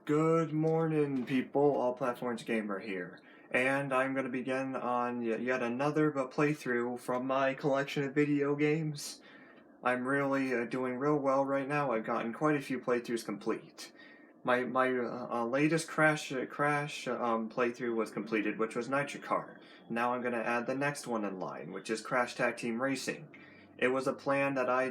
Good morning, people. All Platforms Gamer here, and I'm going to begin on yet another playthrough from my collection of video games. I'm really doing real well right now. I've gotten quite a few playthroughs complete. My latest Crash playthrough was completed, which was Nitro Kart. Now I'm going to add the next one in line, which is Crash Tag Team Racing. It was a plan that I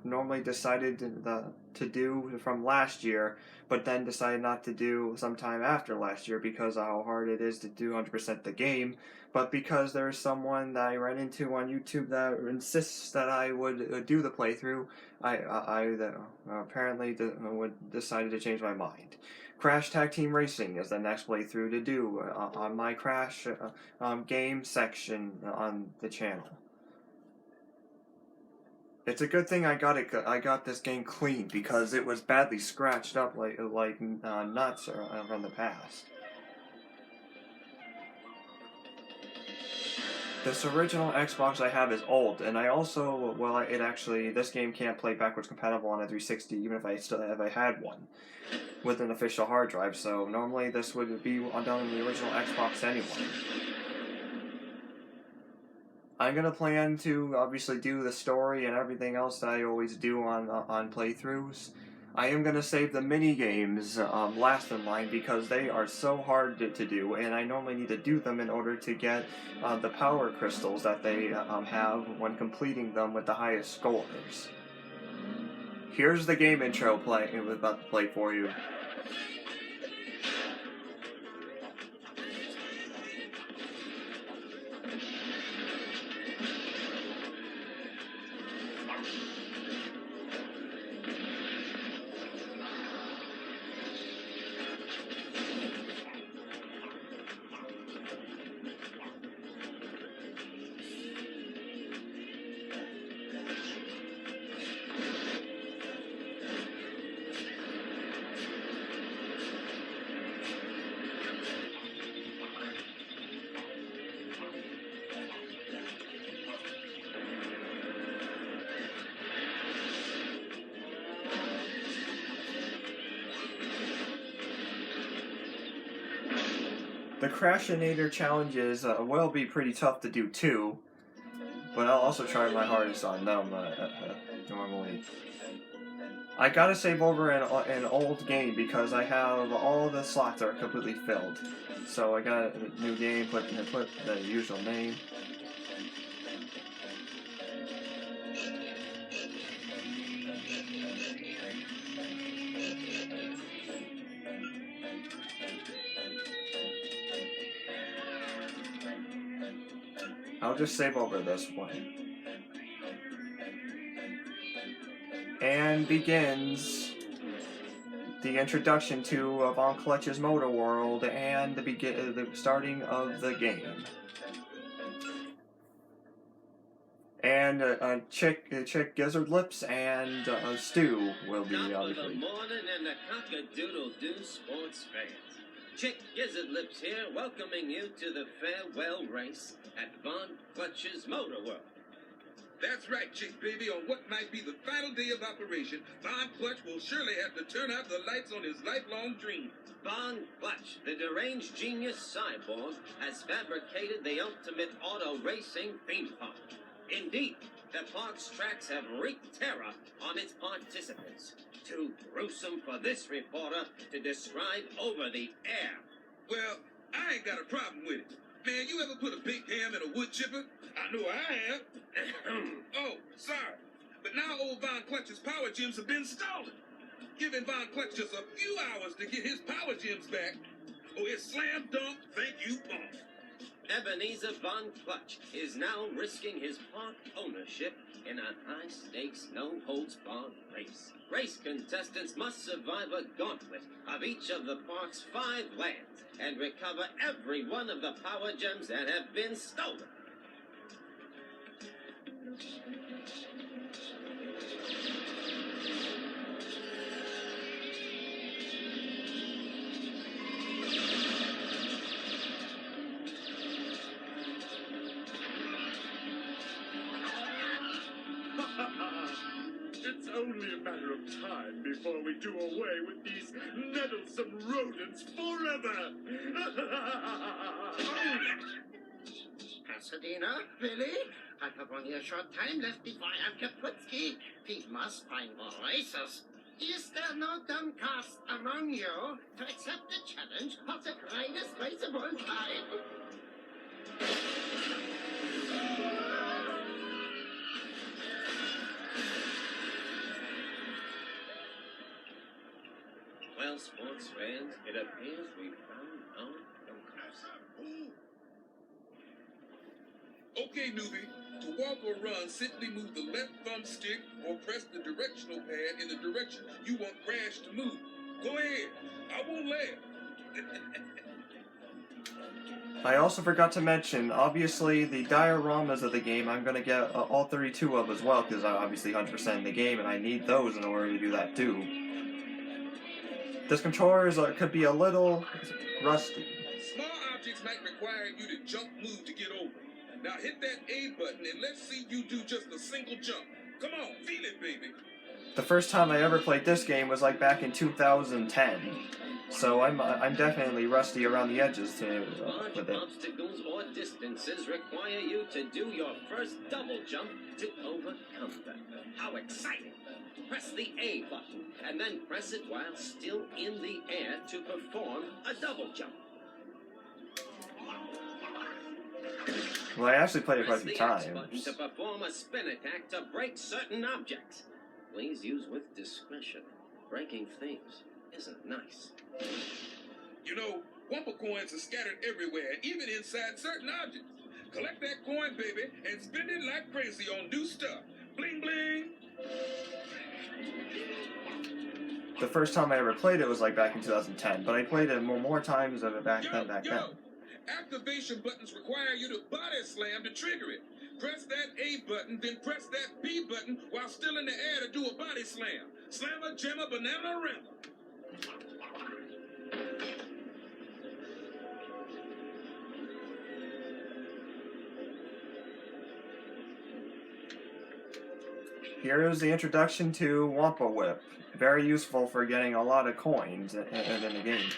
normally decided to do from last year, but then decided not to do sometime after last year because of how hard it is to do 100% the game. But because there's someone that I ran into on YouTube that insists that I would do the playthrough, I apparently decided to change my mind. Crash Tag Team Racing is the next playthrough to do on my Crash game section on the channel. It's a good thing I got this game clean because it was badly scratched up like nuts from the past. This original Xbox I have is old, and I also this game can't play backwards compatible on a 360 even if I had one with an official hard drive. So normally this would be done on the original Xbox anyway. I'm gonna plan to obviously do the story and everything else that I always do on playthroughs. I am gonna save the mini games last in line because they are so hard to do, and I normally need to do them in order to get the power crystals that they have when completing them with the highest scores. Here's the game intro about to play for you. The Crashinator challenges will be pretty tough to do too, but I'll also try my hardest on them normally. I gotta save over an old game because I have all the slots are completely filled. So I got a new game, put the usual name. I'll just save over this one. And begins the introduction to Von Clutch's Motor World and the starting of the game. And Chick Gizzard Lips and Stu will be obviously. Good morning and the cock-a-doodle-doo sports fans. Chick Gizzard Lips here, welcoming you to the farewell race at Von Clutch's Motor World. That's right, Chick baby. On what might be the final day of operation, Von Clutch will surely have to turn out the lights on his lifelong dream. Von Clutch, the deranged genius cyborg, has fabricated the ultimate auto racing theme park. Indeed, the park's tracks have wreaked terror on its participants. Too gruesome for this reporter to describe over the air. Well, I ain't got a problem with it. Man, you ever put a big ham in a wood chipper? I know I have. Oh, sorry. But now old Von Clutch's power gems have been stolen. Giving Von Clutch just a few hours to get his power gems back. Oh, it's slam dunk, thank you, boss. Ebenezer Von Clutch is now risking his park ownership in a high-stakes, no-holds-barred race. Race contestants must survive a gauntlet of each of the park's 5 lands and recover every one of the power gems that have been stolen. It's only a matter of time before we do away with these meddlesome rodents forever. Pasadena, Billy? I have only a short time left before I have Kaputski. We must find more racers. Is there no dumb cast among you to accept the challenge of the greatest race of all time? Well, sports fans, it appears we found no dumpcars. Okay, newbie. To walk or run, simply move the left thumbstick or press the directional pad in the direction you want Crash to move. Go ahead. I won't laugh. I also forgot to mention, obviously, the dioramas of the game I'm going to get all 32 of as well, because I'm obviously 100% in the game, and I need those in order to do that too. This controller could be a little rusty. Small objects might require you to jump move to get over. Now hit that A button and let's see you do just a single jump. Come on, feel it, baby. The first time I ever played this game was like back in 2010, so I'm definitely rusty around the edges Large with it. obstacles or distances require you to do your first double jump to overcome them. How exciting! Press the A button, and then press it while still in the air to perform a double jump. Well, I actually played it quite Press a few the X button times. to perform a spin attack to break certain objects. Please use with discretion. Breaking things isn't nice. You know, Wumpa coins are scattered everywhere, even inside certain objects. Collect that coin, baby, and spend it like crazy on new stuff. Bling, bling. The first time I ever played it was like back in 2010, but I played it more times of it back then. Activation buttons require you to body slam to trigger it. Press that A button, then press that B button while still in the air to do a body slam. Slammer, jammer, banana, rammer. Here is the introduction to Wumpa Whip. Very useful for getting a lot of coins in the game.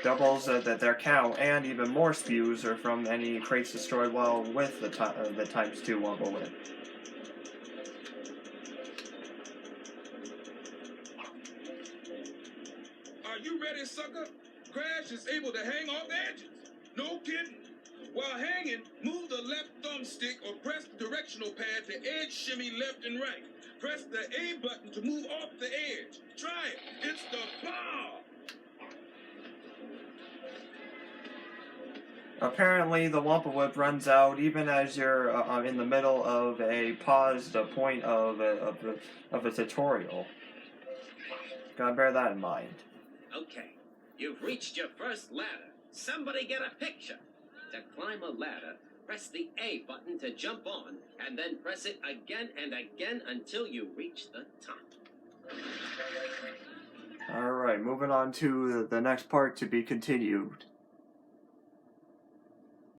Doubles their count, and even more spews are from any crates destroyed while with the times 2 Wumpa Whip. Are you ready, sucker? Crash is able to hang off edges. No kidding. While hanging, move the left thumbstick or press the directional pad to edge shimmy left and right. Press the A button to move off the edge. Try it. It's the bomb. Apparently, the Wumpa Whip runs out even as you're in the middle of a paused point of a tutorial. Gotta bear that in mind. Okay, you've reached your first ladder. Somebody get a picture. To climb a ladder, press the A button to jump on, and then press it again and again until you reach the top. Alright, moving on to the next part to be continued.